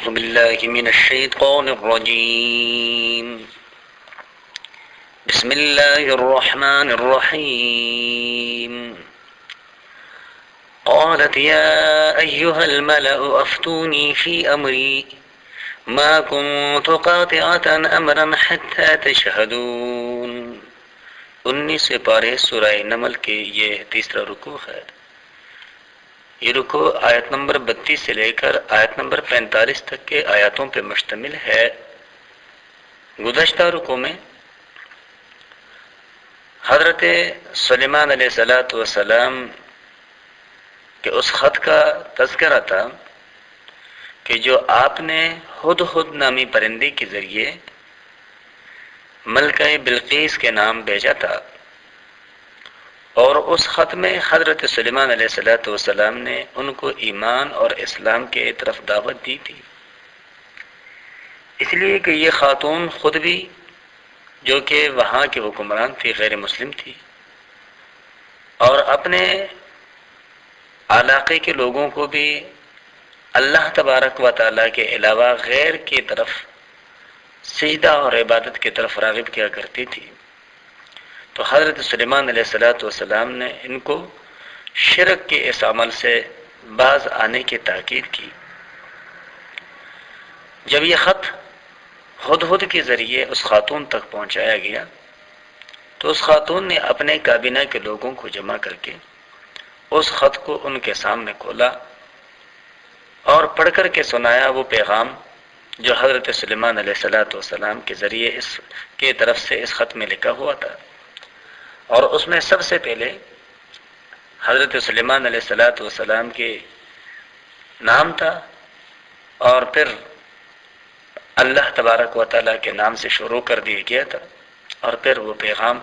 أعوذ بالله من الشيطان الرجيم بسم الله الرحمن الرحيم قالت يا أيها الملأ أفتوني في أمري ما كنت قاطعة أمرا حتى تشهدون 19 پارے سورہ نمل کے یہ تیسرا رکوع ہے۔ یہ رکوع آیت نمبر 32 سے لے کر آیت نمبر 45 تک کے آیاتوں پر مشتمل ہے۔ گزشتہ رکوع میں حضرت سلیمان علیہ السلام کے اس خط کا تذکرہ تھا کہ جو آپ نے ہدہد نامی پرندے کے ذریعے ملکہ بلقیس کے نام بھیجا تھا، اور اس خط میں حضرت سلیمان علیہ السلام نے ان کو ایمان اور اسلام کے طرف دعوت دی تھی، اس لیے کہ یہ خاتون خود بھی جو کہ وہاں کے حکمران تھی غیر مسلم تھی، اور اپنے علاقے کے لوگوں کو بھی اللہ تبارک و تعالیٰ کے علاوہ غیر کی طرف سجدہ اور عبادت کی طرف راغب کیا کرتی تھی۔ تو حضرت سلیمان علیہ السلام نے ان کو شرک کے اس عمل سے باز آنے کی تاکید کی۔ جب یہ خط ہدہد کے ذریعے اس خاتون تک پہنچایا گیا تو اس خاتون نے اپنے کابینہ کے لوگوں کو جمع کر کے اس خط کو ان کے سامنے کھولا اور پڑھ کر کے سنایا وہ پیغام جو حضرت سلیمان علیہ السلام کے ذریعے اس کے طرف سے اس خط میں لکھا ہوا تھا، اور اس میں سب سے پہلے حضرت سلیمان علیہ السلام کے نام تھا، اور پھر اللہ تبارک و تعالیٰ کے نام سے شروع کر دیا گیا تھا، اور پھر وہ پیغام۔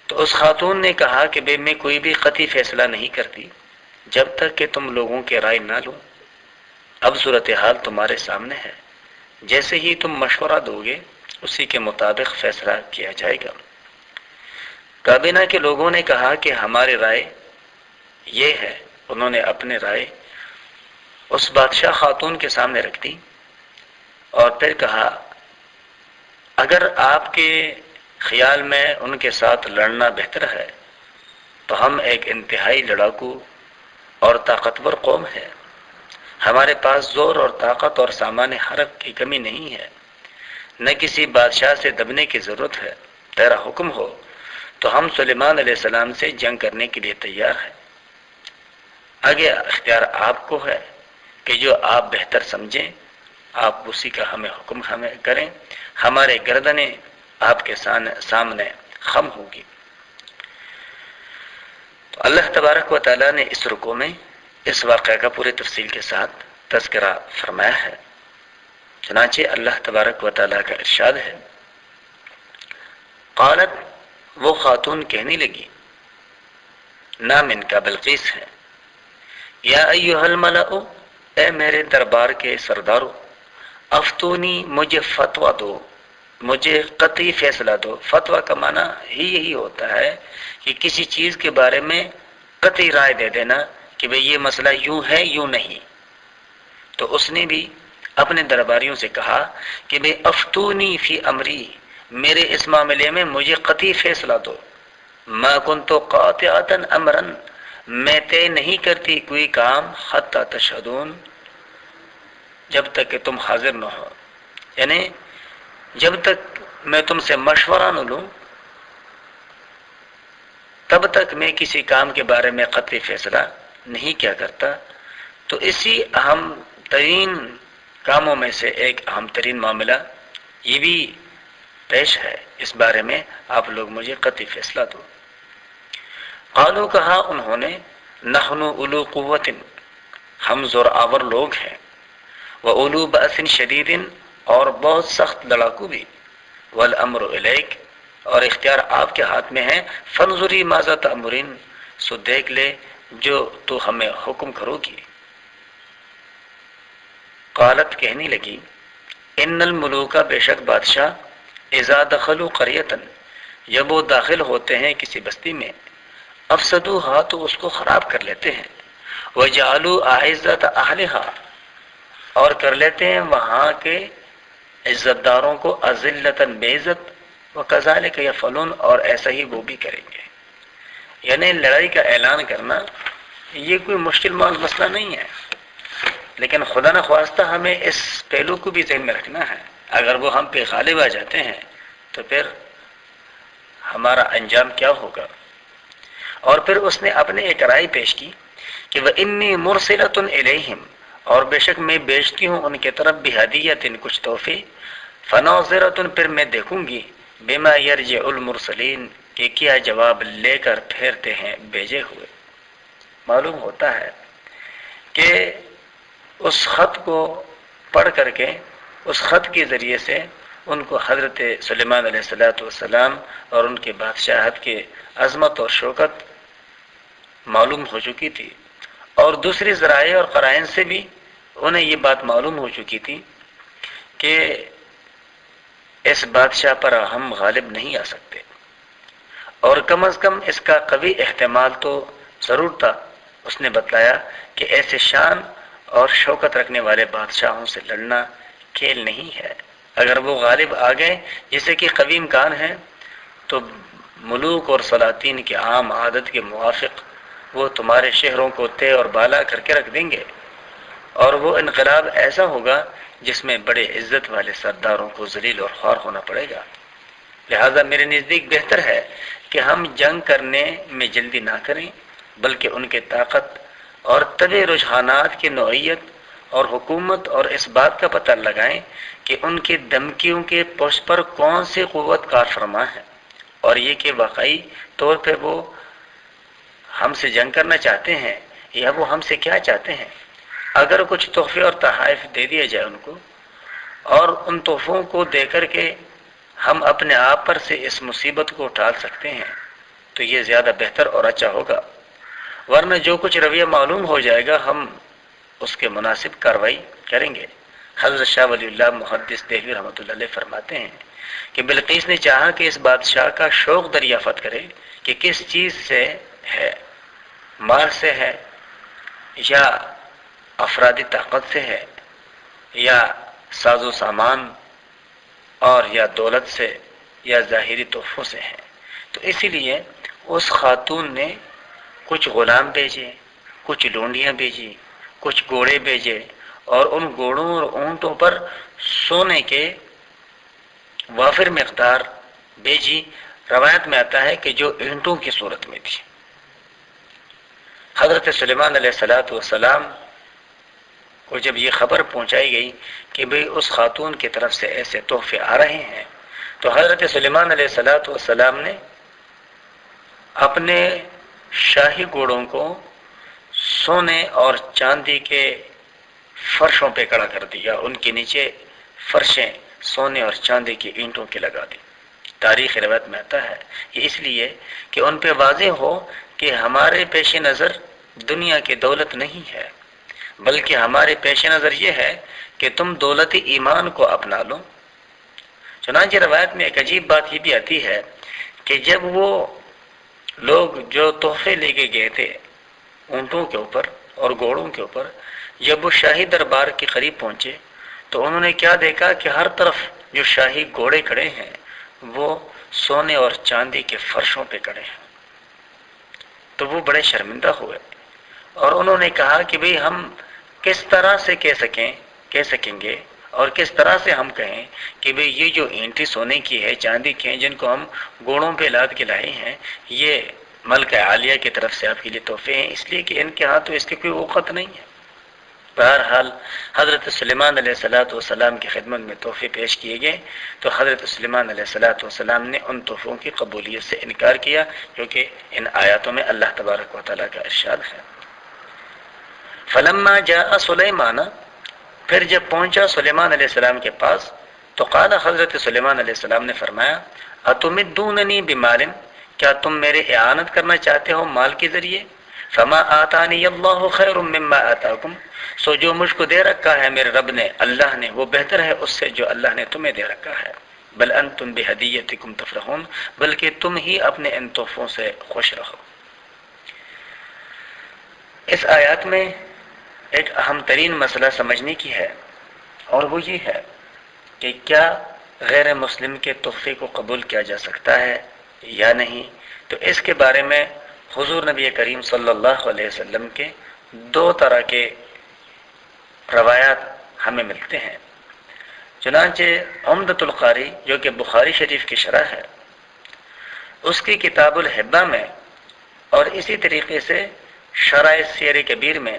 تو اس خاتون نے کہا کہ بے میں کوئی بھی قطعی فیصلہ نہیں کرتی جب تک کہ تم لوگوں کے رائے نہ لو۔ اب صورتحال تمہارے سامنے ہے، جیسے ہی تم مشورہ دو گے اسی کے مطابق فیصلہ کیا جائے گا۔ کابینہ کے لوگوں نے کہا کہ ہماری رائے یہ ہے۔ انہوں نے اپنے رائے اس بادشاہ خاتون کے سامنے رکھ دی اور پھر کہا اگر آپ کے خیال میں ان کے ساتھ لڑنا بہتر ہے تو ہم ایک انتہائی لڑاکو اور طاقتور قوم ہے، ہمارے پاس زور اور طاقت اور سامان حرب کی کمی نہیں ہے، نہ کسی بادشاہ سے دبنے کی ضرورت ہے، تیرا حکم ہو تو ہم سلیمان علیہ السلام سے جنگ کرنے کے لیے تیار ہیں، آگے اختیار آپ کو ہے کہ جو آپ بہتر سمجھیں آپ اسی کا ہمیں حکم کریں، ہمارے گردنیں آپ کے سامنے خم ہوگی۔ تو اللہ تبارک و تعالیٰ نے اس رکوع میں اس واقعہ کا پورے تفصیل کے ساتھ تذکرہ فرمایا ہے۔ چنانچہ اللہ تبارک و تعالیٰ کا ارشاد ہے، قالت، وہ خاتون کہنے لگی، نام ان کا بلقیس ہے، یا ایھا الملأ، اے میرے دربار کے سردارو، افتونی، مجھے فتویٰ دو، مجھے قطعی فیصلہ دو۔ فتویٰ کا معنی ہی یہی ہوتا ہے کہ کسی چیز کے بارے میں قطعی رائے دے دینا کہ بھئی یہ مسئلہ یوں ہے یوں نہیں۔ تو اس نے بھی اپنے درباریوں سے کہا کہ بھئی افتونی فی امری، میرے اس معاملے میں مجھے قطعی فیصلہ دو۔ ما کنت قاطعۃ امرا، میں طے نہیں کرتی کوئی کام، حتی تشہدون، جب تک کہ تم حاضر نہ ہو، یعنی جب تک میں تم سے مشورہ نہ لوں تب تک میں کسی کام کے بارے میں قطعی فیصلہ نہیں کیا کرتا۔ تو اسی اہم ترین کاموں میں سے ایک اہم ترین معاملہ یہ بھی پیش ہے، اس بارے میں آپ لوگ مجھے قطعی فیصلہ دو۔ قالوا، کہا انہوں نے، نحن اولو قوت، ہم زور آور لوگ ہیں، وَأُولُو بَأْسٍ شَدِيدٍ، اور بہت سخت لڑاکو بھی، وَالْأَمْرُ إِلَيْكَ، اور اختیار آپ کے ہاتھ میں ہے، فَانْظُرِي مَاذَا تَأْمُرِينَ، سو دیکھ لے جو تو ہمیں حکم کرو گی۔ قالت، کہنے لگی، ان الملوک، بے شک بادشاہ، اذا دخلوا قریۃ، جب وہ داخل ہوتے ہیں کسی بستی میں، افسدوها، تو اس کو خراب کر لیتے ہیں، وجعلوا اعزۃ اہلها، اور کر لیتے ہیں وہاں کے عزت داروں کو اذلتاً بے عزت، وکذالک یفعلون، اور ایسا ہی وہ بھی کریں گے۔ یعنی لڑائی کا اعلان کرنا یہ کوئی مشکل مسئلہ نہیں ہے، لیکن خدا نخواستہ ہمیں اس پہلو کو بھی ذہن میں رکھنا ہے، اگر وہ ہم پہ غالب آ جاتے ہیں تو پھر ہمارا انجام کیا ہوگا۔ اور پھر اس نے اپنے ایک رائے پیش کی کہ وَإِنِّي مُرْسِلَةٌ إِلَيْهِمْ، اور بے شک میں بیچتی ہوں ان کے طرف بِهَدِيَّةٍ کچھ تحفے، فَنَاظِرَةٌ پھر میں دیکھوں گی بِمَا يَرْجِعُ الْمُرْسَلِينَ کہ کیا جواب لے کر پھیرتے ہیں بھیجے ہوئے۔ معلوم ہوتا ہے کہ اس خط کو پڑھ کر کے، اس خط کے ذریعے سے ان کو حضرت سلیمان علیہ السلام اور ان کے بادشاہت کے عظمت اور شوکت معلوم ہو چکی تھی، اور دوسری ذرائع اور قرائن سے بھی انہیں یہ بات معلوم ہو چکی تھی کہ اس بادشاہ پر ہم غالب نہیں آ سکتے، اور کم از کم اس کا قوی احتمال تو ضرور تھا۔ اس نے بتلایا کہ ایسے شان اور شوکت رکھنے والے بادشاہوں سے لڑنا کھیل نہیں ہے، اگر وہ غالب آ گئے جسے کہ قوی امکان ہے تو ملوک اور سلاطین کے عام عادت کے موافق وہ تمہارے شہروں کو طے اور بالا کر کے رکھ دیں گے، اور وہ انقلاب ایسا ہوگا جس میں بڑے عزت والے سرداروں کو ذلیل اور خوار ہونا پڑے گا۔ لہذا میرے نزدیک بہتر ہے کہ ہم جنگ کرنے میں جلدی نہ کریں، بلکہ ان کے طاقت اور طبع رجحانات کی نوعیت اور حکومت اور اس بات کا پتہ لگائیں کہ ان کی دھمکیوں کے پشت پر کون سی قوت کار فرما ہے، اور یہ کہ واقعی طور پہ وہ ہم سے جنگ کرنا چاہتے ہیں یا وہ ہم سے کیا چاہتے ہیں۔ اگر کچھ تحفے اور تحائف دے دیا جائے ان کو، اور ان تحفوں کو دے کر کے ہم اپنے آپ پر سے اس مصیبت کو ٹال سکتے ہیں تو یہ زیادہ بہتر اور اچھا ہوگا، ورنہ جو کچھ رویہ معلوم ہو جائے گا ہم اس کے مناسب کاروائی کریں گے۔ حضرت شاہ ولی اللہ محدث دہلوی رحمۃ اللہ علیہ فرماتے ہیں کہ بلقیس نے چاہا کہ اس بادشاہ کا شوق دریافت کرے کہ کس چیز سے ہے، مال سے ہے یا افرادی طاقت سے ہے یا ساز و سامان اور یا دولت سے یا ظاہری تحفوں سے ہے۔ تو اسی لیے اس خاتون نے کچھ غلام بھیجے، کچھ لونڈیاں بھیجی، کچھ گھوڑے بھیجے، اور ان گھوڑوں اور اونٹوں پر سونے کے وافر مقدار بھیجی۔ روایت میں آتا ہے کہ جو اینٹوں کی صورت میں تھی۔ حضرت سلیمان علیہ السلام کو جب یہ خبر پہنچائی گئی کہ بھئی اس خاتون کی طرف سے ایسے تحفے آ رہے ہیں، تو حضرت سلیمان علیہ السلام نے اپنے شاہی گھوڑوں کو سونے اور چاندی کے فرشوں پہ کھڑا کر دیا، ان کے نیچے فرشیں سونے اور چاندی کی اینٹوں کی لگا دی۔ تاریخ روایت میں آتا ہے یہ اس لیے کہ ان پہ واضح ہو کہ ہمارے پیش نظر دنیا کی دولت نہیں ہے، بلکہ ہمارے پیش نظر یہ ہے کہ تم دولت ایمان کو اپنا لو۔ چنانچہ روایت میں ایک عجیب بات یہ بھی آتی ہے کہ جب وہ لوگ جو تحفے لے کے گئے تھے اونٹوں کے اوپر اور گھوڑوں کے اوپر، جب وہ شاہی دربار کے قریب پہنچے تو انہوں نے کیا دیکھا کہ ہر طرف جو شاہی گھوڑے کھڑے ہیں وہ سونے اور چاندی کے فرشوں پہ کھڑے ہیں۔ تو وہ بڑے شرمندہ ہوئے اور انہوں نے کہا کہ بھئی ہم کس طرح سے کہہ سکیں گے اور کس طرح سے ہم کہیں کہ بھئی یہ جو اینٹیں سونے کی ہے، چاندی کی ہیں، جن کو ہم گھوڑوں پہ لاد کے لائے ہیں، یہ ملکہ عالیہ کی طرف سے آپ کے لیے تحفے ہیں، اس لیے کہ ان کے ہاں تو اس کی کوئی وقت نہیں ہے۔ بہرحال حضرت سلیمان علیہ السلام کی خدمت میں تحفے پیش کیے گئے تو حضرت سلیمان علیہ السلام نے ان تحفوں کی قبولیت سے انکار کیا، کیونکہ ان آیاتوں میں اللہ تبارک و تعالیٰ کا ارشاد ہے۔ فلما جاء سلیمان، پھر جب پہنچا سلیمان علیہ السلام کے پاس تو قال، حضرت سلیمان علیہ السلام نے فرمایا، اتمدوننی بمال، کیا تم میرے اعانت کرنا چاہتے ہو مال کے ذریعے؟ فما آتانی اللہ خیر مما آتاکم، سو جو مجھ کو دے رکھا ہے میرے رب نے، اللہ نے، وہ بہتر ہے اس سے جو اللہ نے تمہیں دے رکھا ہے۔ بل انتم بہدیتکم تفرحون، بلکہ تم ہی اپنے ان تحفوں سے خوش رہو۔ اس آیات میں ایک اہم ترین مسئلہ سمجھنے کی ہے اور وہ یہ ہے کہ کیا غیر مسلم کے تحفے کو قبول کیا جا سکتا ہے یا نہیں. تو اس کے بارے میں حضور نبی کریم صلی اللہ علیہ وسلم کے دو طرح کے روایات ہمیں ملتے ہیں. چنانچہ عمدۃ القاری جو کہ بخاری شریف کی شرح ہے، اس کی کتاب الحبہ میں اور اسی طریقے سے شرح سیر کبیر میں